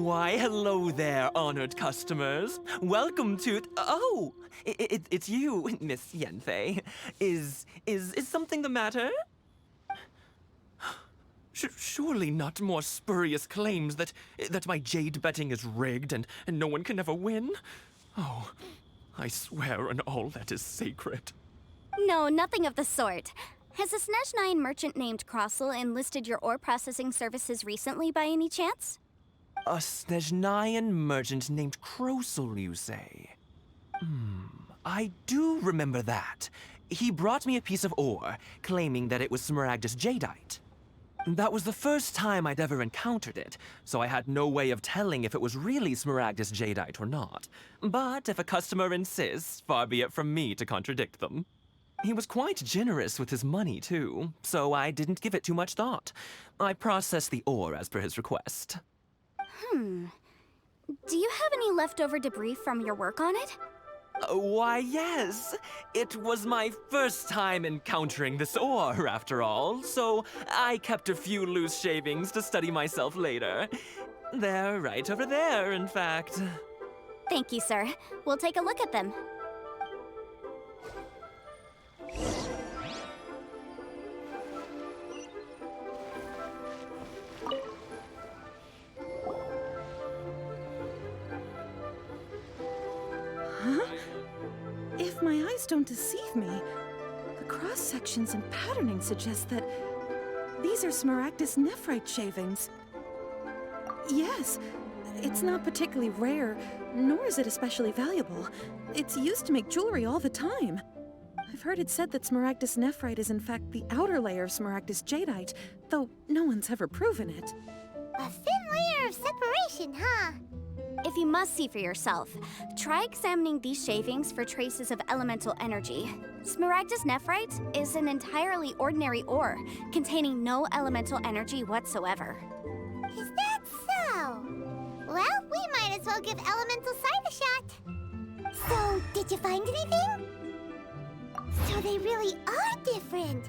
Why, hello there, honored customers. Welcome to... Oh, it's you, Miss Yanfei. Is something the matter? Surely not more spurious claims that my jade betting is rigged and no one can ever win? Oh, I swear on all that is sacred. No, nothing of the sort. Has a Snezhnine merchant named Crossel enlisted your ore processing services recently by any chance? A Snezhnine merchant named Crossel, you say? I do remember that. He brought me a piece of ore, claiming that it was Smaragdus jadeite. That was the first time I'd ever encountered it, so I had no way of telling if it was really Smaragdus jadeite or not. But if a customer insists, far be it from me to contradict them. He was quite generous with his money, too, so I didn't give it too much thought. I processed the ore as per his request. Do you have any leftover debris from your work on it? Why, yes. It was my first time encountering this ore, after all, so I kept a few loose shavings to study myself later. They're right over there, in fact. Thank you, sir. We'll take a look at them. If my eyes don't deceive me, the cross-sections and patterning suggest that these are Smaragdus nephrite shavings. Yes, it's not particularly rare, nor is it especially valuable. It's used to make jewelry all the time. I've heard it said that Smaragdus nephrite is in fact the outer layer of Smaragdus jadeite, though no one's ever proven it. A thin layer of separation, huh? If you must see for yourself, try examining these shavings for traces of elemental energy. Smaragdus nephrite is an entirely ordinary ore, containing no elemental energy whatsoever. Is that so? Well, we might as well give Elemental Sight a shot. So, did you find anything? So they really are different.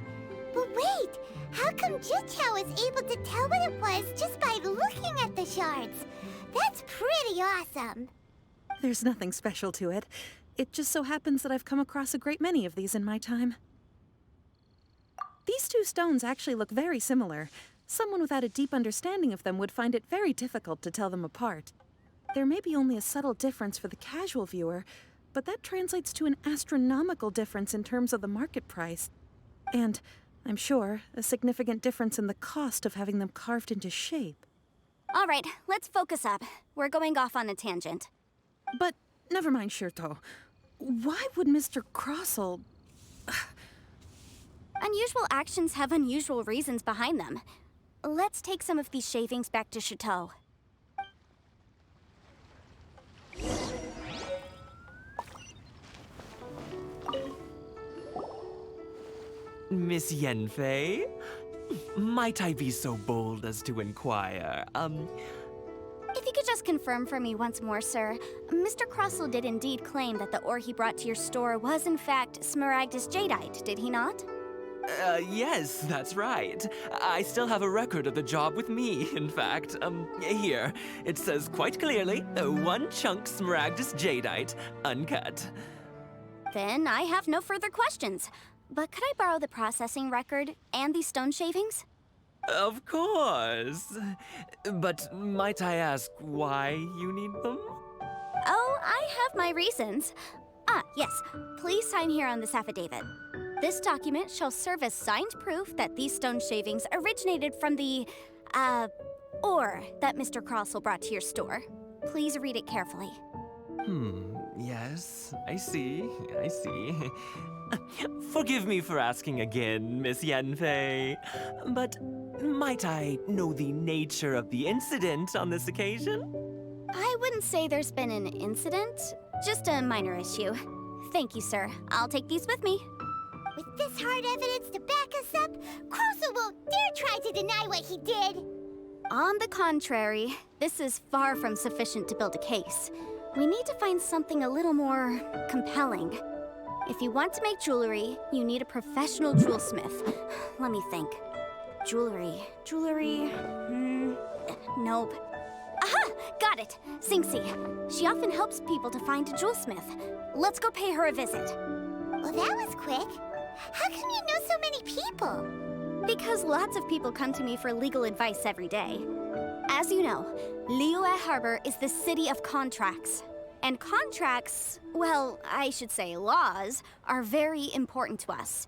But wait, how come Jichao was able to tell what it was just by looking at the shards? That's pretty awesome. There's nothing special to it. It just so happens that I've come across a great many of these in my time. These two stones actually look very similar. Someone without a deep understanding of them would find it very difficult to tell them apart. There may be only a subtle difference for the casual viewer, but that translates to an astronomical difference in terms of the market price. And, I'm sure, a significant difference in the cost of having them carved into shape. All right, let's focus up. We're going off on a tangent. But never mind, Shirto. Why would Mr. Crossel... Unusual actions have unusual reasons behind them. Let's take some of these shavings back to Chateau. Miss Yanfei? Might I be so bold as to inquire, If you could just confirm for me once more, sir. Mr. Crossel did indeed claim that the ore he brought to your store was in fact Smaragdus jadeite, did he not? Yes, that's right. I still have a record of the job with me, in fact. Here. It says quite clearly, 1 chunk Smaragdus jadeite, uncut. Then I have no further questions. But could I borrow the processing record and these stone shavings? Of course. But might I ask why you need them? Oh, I have my reasons. Ah, yes. Please sign here on this affidavit. This document shall serve as signed proof that these stone shavings originated from the, ore that Mr. Crossel brought to your store. Please read it carefully. Yes, I see. Forgive me for asking again, Miss Yanfei, but might I know the nature of the incident on this occasion? I wouldn't say there's been an incident, just a minor issue. Thank you, sir. I'll take these with me. With this hard evidence to back us up, Crossel won't dare try to deny what he did. On the contrary, this is far from sufficient to build a case. We need to find something a little more compelling. If you want to make jewelry, you need a professional jewelsmith. Let me think. Jewelry. Nope. Aha! Got got it. Singsi. She often helps people to find a jewelsmith. Let's go pay her a visit. Well, that was quick. How come you know so many people? Because lots of people come to me for legal advice every day. As you know, Liyue Harbor is the city of contracts. And contracts, well, I should say laws, are very important to us.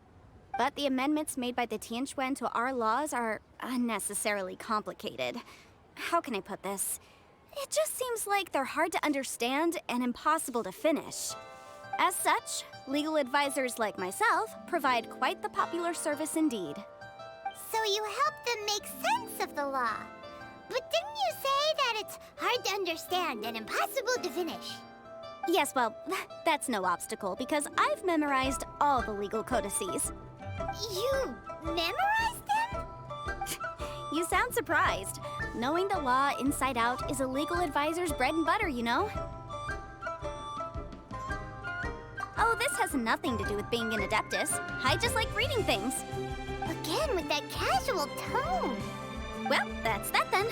But the amendments made by the Tianquan to our laws are unnecessarily complicated. How can I put this? It just seems like they're hard to understand and impossible to finish. As such, legal advisors like myself provide quite the popular service indeed. So you help them make sense of the law. But didn't you say that it's hard to understand and impossible to finish? Yes, well, that's no obstacle because I've memorized all the legal codices. You memorized them? You sound surprised. Knowing the law inside out is a legal advisor's bread and butter, you know? Oh, this has nothing to do with being an adeptus. I just like reading things. Again, with that casual tone. Well, that's that then.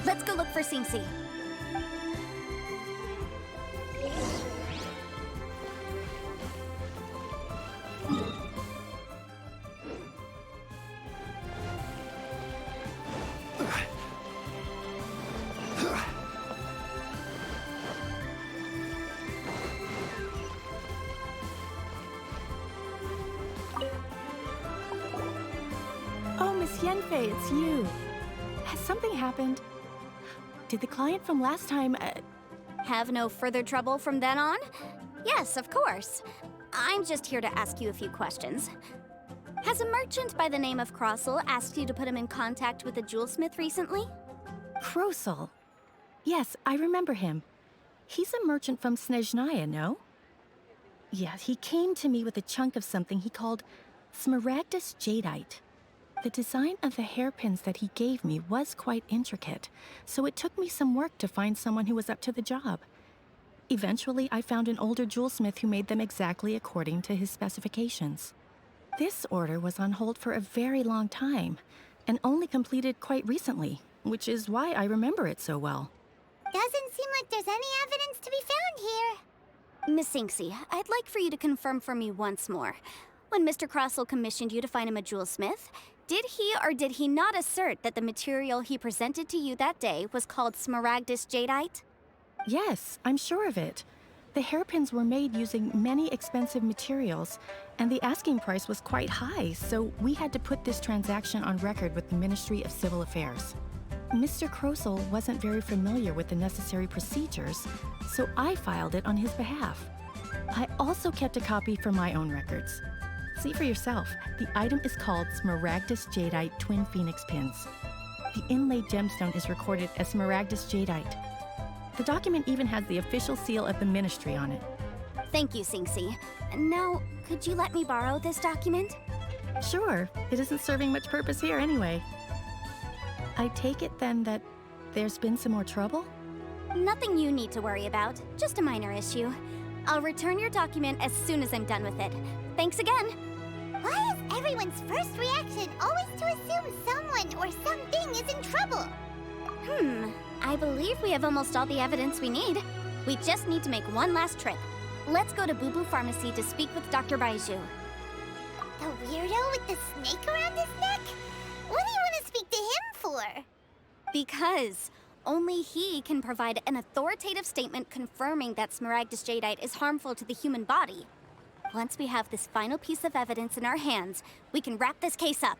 Let's go look for Singsi. Oh, Miss Yenfei, it's you. Has something happened? Did the client from last time, Have no further trouble from then on? Yes, of course. I'm just here to ask you a few questions. Has a merchant by the name of Crossel asked you to put him in contact with a jewelsmith recently? Krosel? Yes, I remember him. He's a merchant from Snezhnaya, no? Yeah, he came to me with a chunk of something he called Smaragdus Jadeite. The design of the hairpins that he gave me was quite intricate, so it took me some work to find someone who was up to the job. Eventually, I found an older jewelsmith who made them exactly according to his specifications. This order was on hold for a very long time, and only completed quite recently, which is why I remember it so well. Doesn't seem like there's any evidence to be found here. Miss Singsi, I'd like for you to confirm for me once more. When Mr. Crossel commissioned you to find him a jewelsmith, did he or did he not assert that the material he presented to you that day was called Smaragdus Jadeite? Yes, I'm sure of it. The hairpins were made using many expensive materials, and the asking price was quite high, so we had to put this transaction on record with the Ministry of Civil Affairs. Mr. Krosel wasn't very familiar with the necessary procedures, so I filed it on his behalf. I also kept a copy for my own records. See for yourself, the item is called Smaragdus Jadeite Twin Phoenix Pins. The inlaid gemstone is recorded as Smaragdus Jadeite. The document even has the official seal of the ministry on it. Thank you, Singsi. Now, could you let me borrow this document? Sure, it isn't serving much purpose here anyway. I take it then that there's been some more trouble? Nothing you need to worry about, just a minor issue. I'll return your document as soon as I'm done with it. Thanks again. Why is everyone's first reaction always to assume someone or something is in trouble? I believe we have almost all the evidence we need. We just need to make one last trip. Let's go to Boo Boo Pharmacy to speak with Dr. Baiju. The weirdo with the snake around his neck? What do you want to speak to him for? Because only he can provide an authoritative statement confirming that Smaragdus Jadeite is harmful to the human body. Once we have this final piece of evidence in our hands, we can wrap this case up.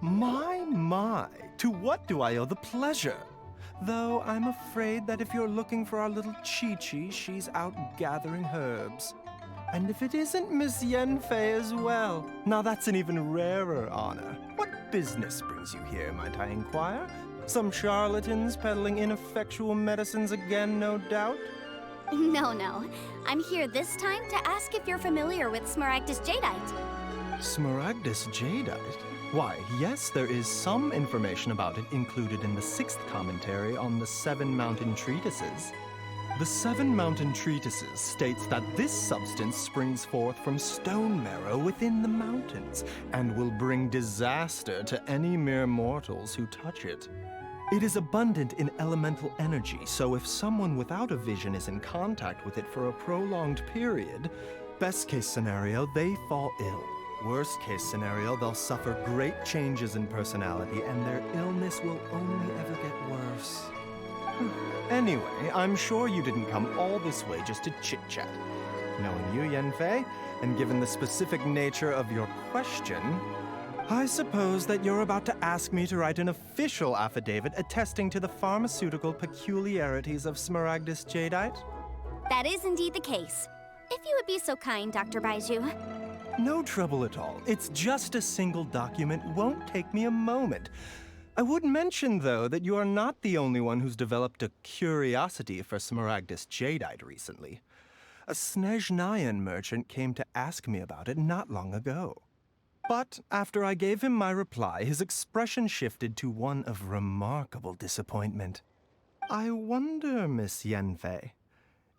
My, to what do I owe the pleasure? Though I'm afraid that if you're looking for our little Chi-Chi, she's out gathering herbs. And if it isn't Miss Yanfei as well, now that's an even rarer honor. What business brings you here, might I inquire? Some charlatans peddling ineffectual medicines again, no doubt? No. I'm here this time to ask if you're familiar with Smaragdus Jadeite. Smaragdus Jadeite? Why, yes, there is some information about it included in the 6th commentary on the 7 Mountain Treatises. The 7 Mountain Treatises states that this substance springs forth from stone marrow within the mountains and will bring disaster to any mere mortals who touch it. It is abundant in elemental energy, so if someone without a vision is in contact with it for a prolonged period, best case scenario, they fall ill. Worst case scenario, they'll suffer great changes in personality and their illness will only ever get worse. Anyway, I'm sure you didn't come all this way just to chit-chat. Knowing you, Yanfei, and given the specific nature of your question, I suppose that you're about to ask me to write an official affidavit attesting to the pharmaceutical peculiarities of Smaragdus Jadeite? That is indeed the case. If you would be so kind, Dr. Baiju. No trouble at all. It's just a single document. Won't take me a moment. I would mention, though, that you are not the only one who's developed a curiosity for Smaragdus Jadeite recently. A Snezhnayan merchant came to ask me about it not long ago. But after I gave him my reply, his expression shifted to one of remarkable disappointment. I wonder, Miss Yanfei,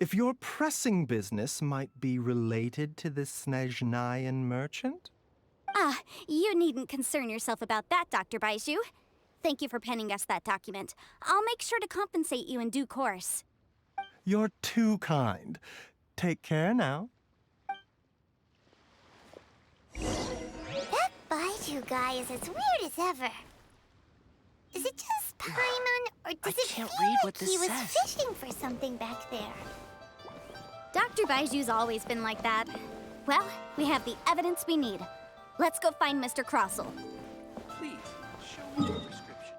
if your pressing business might be related to this Snezhnayan merchant? You needn't concern yourself about that, Dr. Baiju. Thank you for penning us that document. I'll make sure to compensate you in due course. You're too kind. Take care now. That Baiju guy is as weird as ever. Is it just Paimon, or does it feel like he was fishing for something back there? Dr. Baiju's always been like that. Well, we have the evidence we need. Let's go find Mr. Crossell. Please, show me your prescription.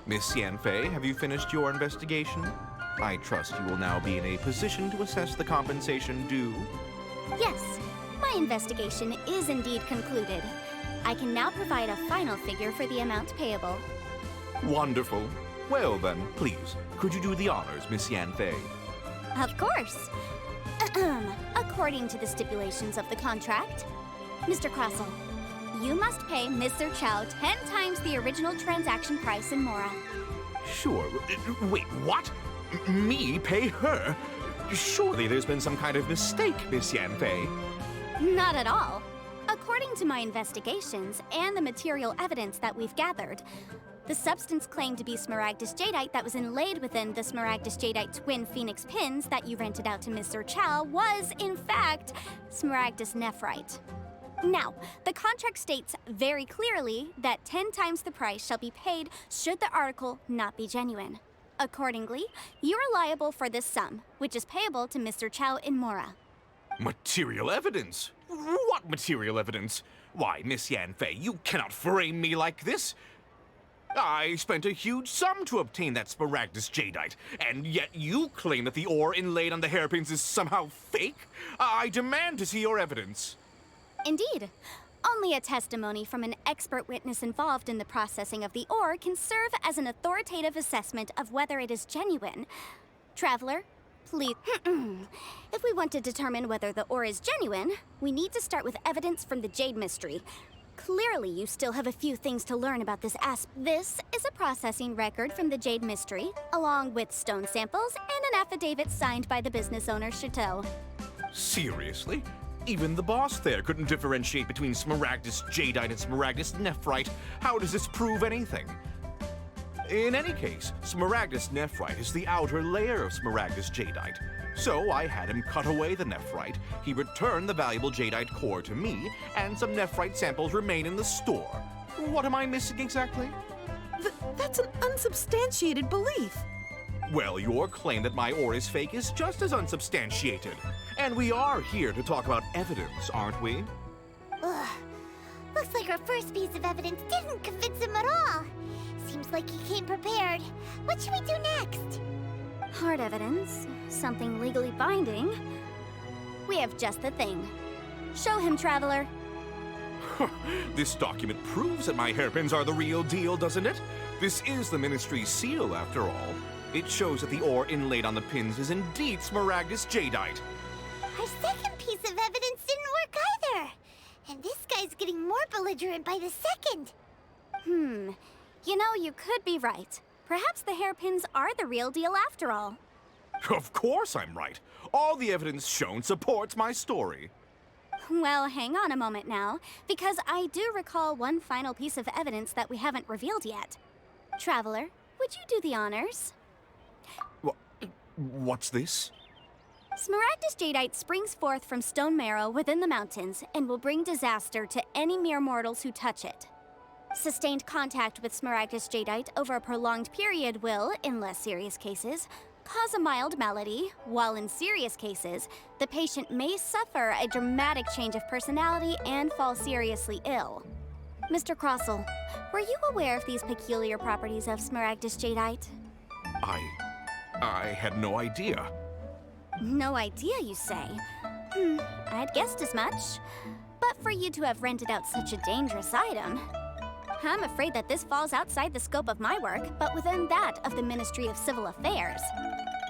Miss Yanfei, have you finished your investigation? I trust you will now be in a position to assess the compensation due. Yes, my investigation is indeed concluded. I can now provide a final figure for the amount payable. Wonderful. Well then, please, could you do the honors, Miss Yanfei? Of course. According to the stipulations of the contract, Mr. Crossell, you must pay Mr. Chow 10 times the original transaction price in Mora. Sure. Wait, what? Me pay her? Surely there's been some kind of mistake, Miss Yanfei. Not at all. According to my investigations and the material evidence that we've gathered, the substance claimed to be Smaragdus Jadeite that was inlaid within the Smaragdus Jadeite twin phoenix pins that you rented out to Mr. Chow was, in fact, Smaragdus nephrite. Now, the contract states very clearly that 10 times the price shall be paid should the article not be genuine. Accordingly, you are liable for this sum, which is payable to Mr. Chow in Mora. Material evidence? What material evidence? Why, Miss Yanfei, you cannot frame me like this. I spent a huge sum to obtain that Smaragdus Jadeite, and yet you claim that the ore inlaid on the hairpins is somehow fake? I demand to see your evidence. Indeed. Only a testimony from an expert witness involved in the processing of the ore can serve as an authoritative assessment of whether it is genuine. Traveler, please. If we want to determine whether the ore is genuine, we need to start with evidence from the Jade Mystery. Clearly, you still have a few things to learn about this This is a processing record from the Jade Mystery, along with stone samples and an affidavit signed by the business owner, Chateau. Seriously? Even the boss there couldn't differentiate between Smaragdus Jadeite and Smaragdus nephrite. How does this prove anything? In any case, Smaragdus nephrite is the outer layer of Smaragdus jadeite. So I had him cut away the nephrite, he returned the valuable jadeite core to me, and some nephrite samples remain in the store. What am I missing exactly? That's an unsubstantiated belief. Well, your claim that my ore is fake is just as unsubstantiated. And we are here to talk about evidence, aren't we? Ugh. Looks like our first piece of evidence didn't convince him at all. Seems like he came prepared. What should we do next? Hard evidence, something legally binding. We have just the thing. Show him, Traveler. This document proves that my hairpins are the real deal, doesn't it? This is the Ministry's seal, after all. It shows that the ore inlaid on the pins is indeed Smaragdus jadeite. Our second piece of evidence didn't work either. And this guy's getting more belligerent by the second. You know, you could be right. Perhaps the hairpins are the real deal after all. Of course I'm right. All the evidence shown supports my story. Well, hang on a moment now, because I do recall one final piece of evidence that we haven't revealed yet. Traveler, would you do the honors? What's this? Smaragdus jadeite springs forth from stone marrow within the mountains and will bring disaster to any mere mortals who touch it. Sustained contact with Smaragdus jadeite over a prolonged period will, in less serious cases, cause a mild malady, while in serious cases, the patient may suffer a dramatic change of personality and fall seriously ill. Mr. Crossell, were you aware of these peculiar properties of Smaragdus jadeite? I had no idea. No idea, you say? I'd guessed as much. But for you to have rented out such a dangerous item, I'm afraid that this falls outside the scope of my work, but within that of the Ministry of Civil Affairs.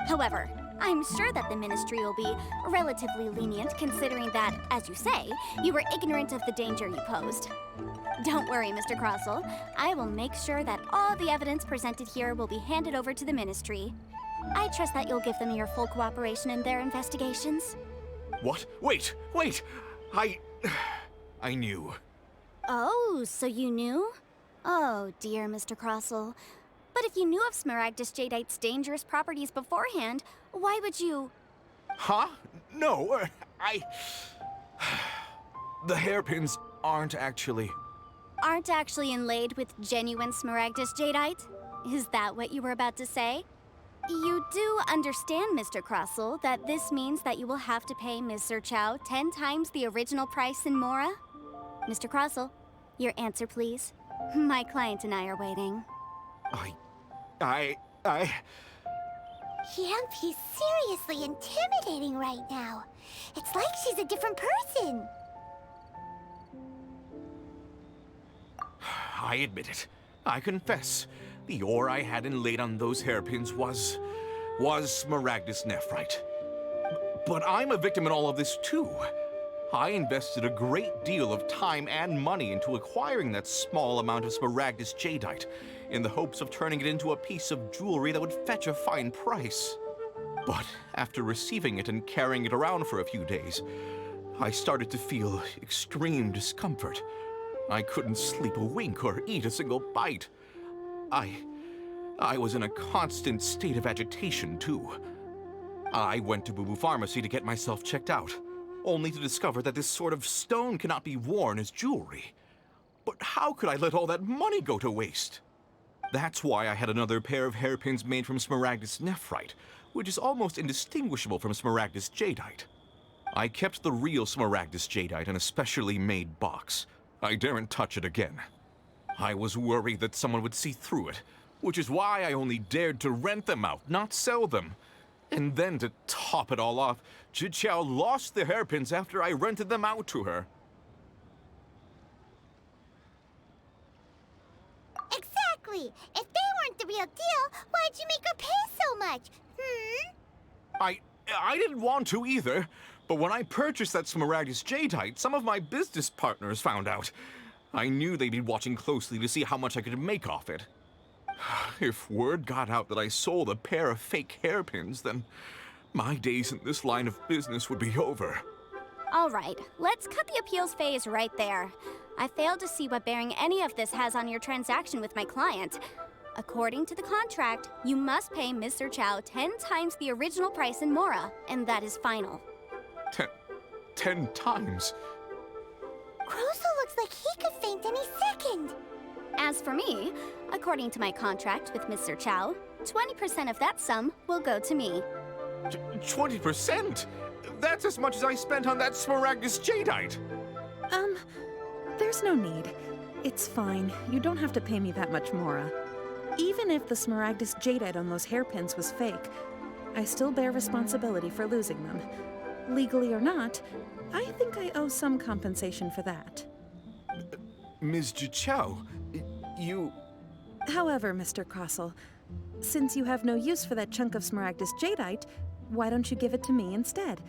However, I'm sure that the Ministry will be relatively lenient considering that, as you say, you were ignorant of the danger you posed. Don't worry, Mr. Crossell. I will make sure that all the evidence presented here will be handed over to the Ministry. I trust that you'll give them your full cooperation in their investigations. What? Wait! I knew. Oh, so you knew? Oh, dear Mr. Crossell. But if you knew of Smaragdus jadeite's dangerous properties beforehand, why would you... Huh? No, The hairpins aren't actually inlaid with genuine Smaragdus jadeite? Is that what you were about to say? You do understand, Mr. Crossell, that this means that you will have to pay Ms. Zerchow 10 times the original price in Mora? Mr. Crossell, your answer, please. My client and I are waiting. Yep, he's seriously intimidating right now. It's like she's a different person. I admit it. I confess. The ore I had inlaid on those hairpins was Smaragdus nephrite. But I'm a victim in all of this too. I invested a great deal of time and money into acquiring that small amount of Smaragdus jadeite in the hopes of turning it into a piece of jewelry that would fetch a fine price. But after receiving it and carrying it around for a few days, I started to feel extreme discomfort. I couldn't sleep a wink or eat a single bite. I was in a constant state of agitation, too. I went to Boo Boo Pharmacy to get myself checked out, only to discover that this sort of stone cannot be worn as jewelry. But how could I let all that money go to waste? That's why I had another pair of hairpins made from Smaragdus nephrite, which is almost indistinguishable from Smaragdus jadeite. I kept the real Smaragdus jadeite in a specially made box. I daren't touch it again. I was worried that someone would see through it, which is why I only dared to rent them out, not sell them. And then to top it all off, Zhiqiao lost the hairpins after I rented them out to her. Exactly! If they weren't the real deal, why'd you make her pay so much? I didn't want to either, but when I purchased that Smaragdus jadeite, some of my business partners found out. I knew they'd be watching closely to see how much I could make off it. If word got out that I sold a pair of fake hairpins, then my days in this line of business would be over. All right, let's cut the appeals phase right there. I failed to see what bearing any of this has on your transaction with my client. According to the contract, you must pay Mr. Chow 10 times the original price in Mora, and that is final. 10 times? Crosel looks like he could faint any second. As for me, according to my contract with Mr. Chow, 20% of that sum will go to me. 20%? That's as much as I spent on that Smaragdus Jadeite! There's no need. It's fine. You don't have to pay me that much, Mora. Even if the Smaragdus Jadeite on those hairpins was fake, I still bear responsibility for losing them. Legally or not, I think I owe some compensation for that. Ms. Jichao, you... However, Mr. Crosel, since you have no use for that chunk of Smaragdus Jadeite, why don't you give it to me instead?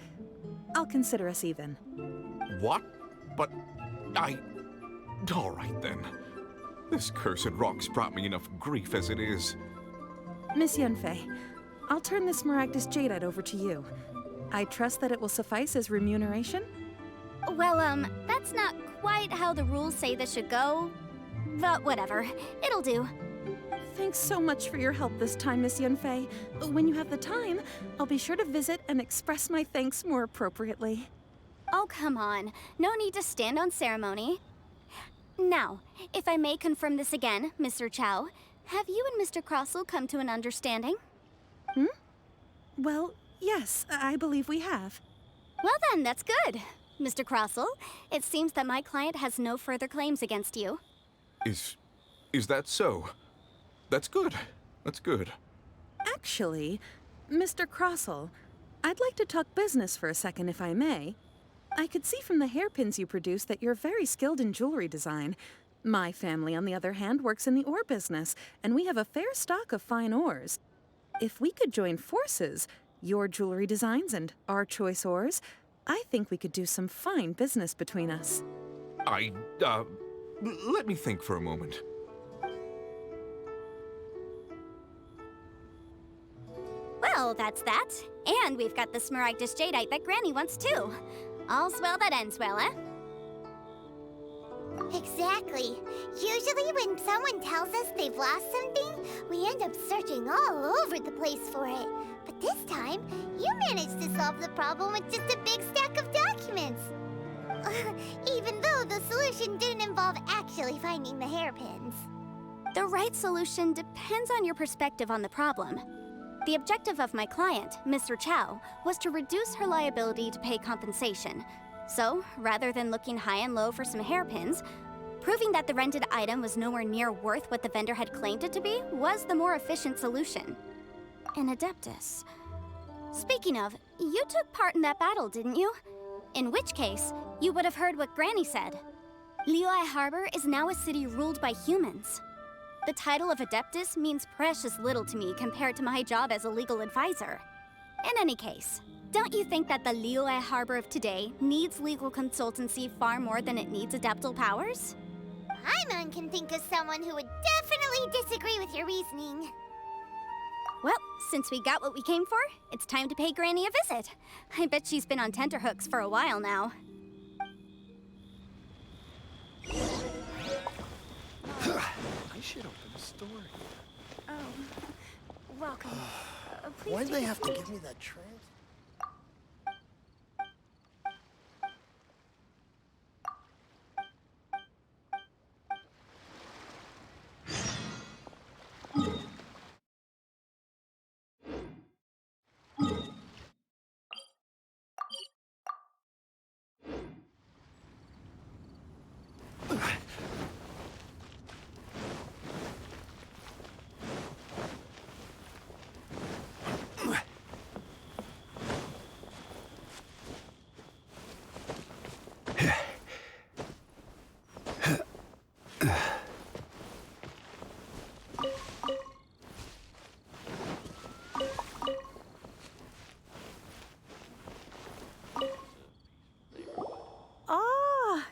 I'll consider us even. What? But all right then. This cursed rock's brought me enough grief as it is. Miss Yunfei, I'll turn this Smaragdus Jadeite over to you. I trust that it will suffice as remuneration? Well, that's not quite how the rules say this should go. But whatever, it'll do. Thanks so much for your help this time, Miss Yunfei. When you have the time, I'll be sure to visit and express my thanks more appropriately. Oh, come on. No need to stand on ceremony. Now, if I may confirm this again, Mr. Chow, have you and Mr. Crosel come to an understanding? Well, yes, I believe we have. Well then, that's good. Mr. Crosel, it seems that my client has no further claims against you. Is that so? That's good. That's good. Actually, Mr. Crosel, I'd like to talk business for a second, if I may. I could see from the hairpins you produce that you're very skilled in jewelry design. My family, on the other hand, works in the ore business, and we have a fair stock of fine ores. If we could join forces, your jewelry designs and our choice ores, I think we could do some fine business between us. Let me think for a moment. Well, that's that. And we've got the Smaragdus Jadeite that Granny wants too. All's well that ends well, eh? Exactly. Usually when someone tells us they've lost something, we end up searching all over the place for it. But this time, you managed to solve the problem with just a big stack of documents. Even though the solution didn't involve actually finding the hairpins. The right solution depends on your perspective on the problem. The objective of my client, Mr. Chow, was to reduce her liability to pay compensation. So, rather than looking high and low for some hairpins, proving that the rented item was nowhere near worth what the vendor had claimed it to be was the more efficient solution. An Adeptus. Speaking of, you took part in that battle, didn't you? In which case, you would have heard what Granny said. Liyue Harbor is now a city ruled by humans. The title of Adeptus means precious little to me compared to my job as a legal advisor. In any case, don't you think that the Liyue Harbor of today needs legal consultancy far more than it needs adeptal powers? Paimon can think of someone who would definitely disagree with your reasoning. Well, since we got what we came for, it's time to pay Granny a visit. I bet she's been on tenterhooks for a while now. I should open a store here. Oh, welcome. Please Why'd take they a have to seat. give me that trans?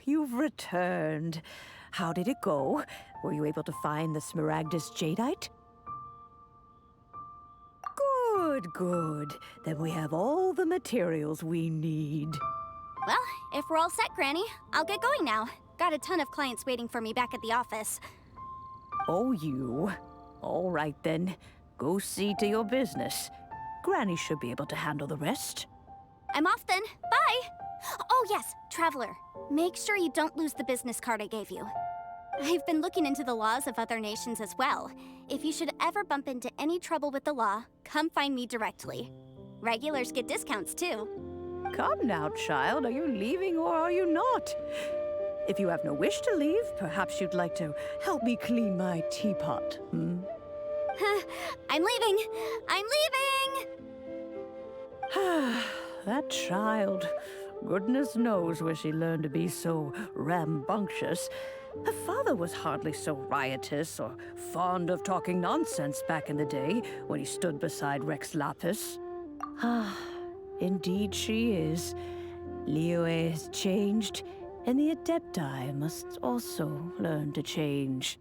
You've returned. How did it go? Were you able to find the Smaragdus Jadeite? Good, good. Then we have all the materials we need. Well, if we're all set, Granny, I'll get going now. Got a ton of clients waiting for me back at the office. Oh, you? All right then. Go see to your business. Granny should be able to handle the rest. I'm off then. Bye! Oh, yes, Traveler. Make sure you don't lose the business card I gave you. I've been looking into the laws of other nations as well. If you should ever bump into any trouble with the law, come find me directly. Regulars get discounts too. Come now, child. Are you leaving or are you not? If you have no wish to leave, perhaps you'd like to help me clean my teapot, hmm? I'm leaving! I'm leaving! That child. Goodness knows where she learned to be so rambunctious. Her father was hardly so riotous or fond of talking nonsense back in the day when he stood beside Rex Lapis. Ah, indeed she is. Liyue has changed, and the Adepti must also learn to change.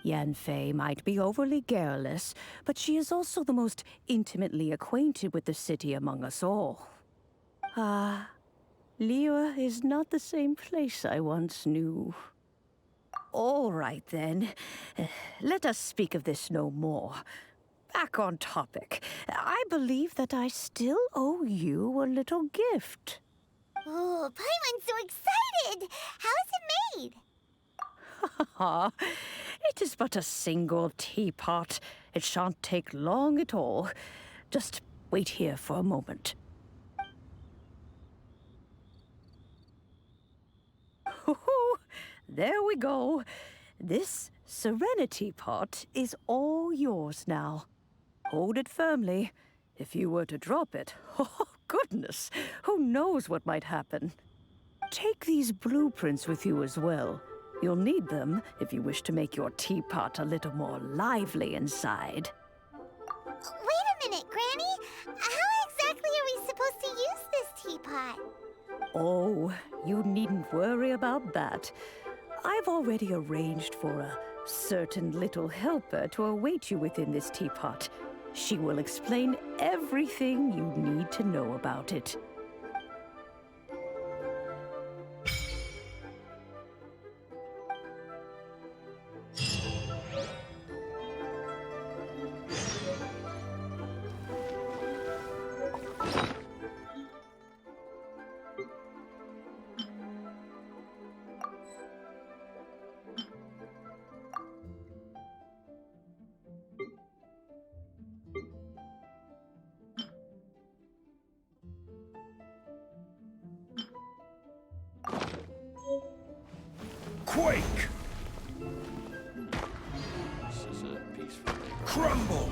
Yanfei might be overly garrulous, but she is also the most intimately acquainted with the city among us all. Ah, Liyue is not the same place I once knew. All right, then. Let us speak of this no more. Back on topic. I believe that I still owe you a little gift. Oh, Paimon's so excited! How is it made? It is but a single teapot. It shan't take long at all. Just wait here for a moment. There we go. This Serenity pot is all yours now. Hold it firmly. If you were to drop it, oh goodness, who knows what might happen. Take these blueprints with you as well. You'll need them if you wish to make your teapot a little more lively inside. Wait a minute, Granny! How exactly are we supposed to use this teapot? Oh, you needn't worry about that. I've already arranged for a certain little helper to await you within this teapot. She will explain everything you need to know about it. Quake! This is a peaceful day. Crumble!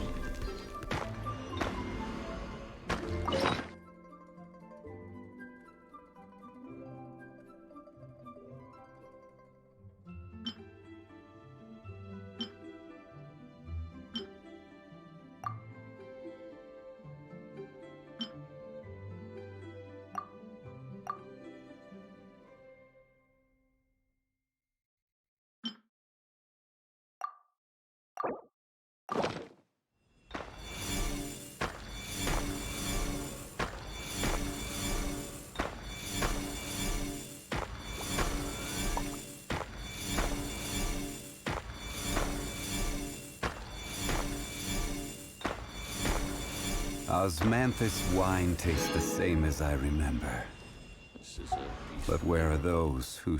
Osmanthus wine tastes the same as I remember. This is a peaceful But where are those who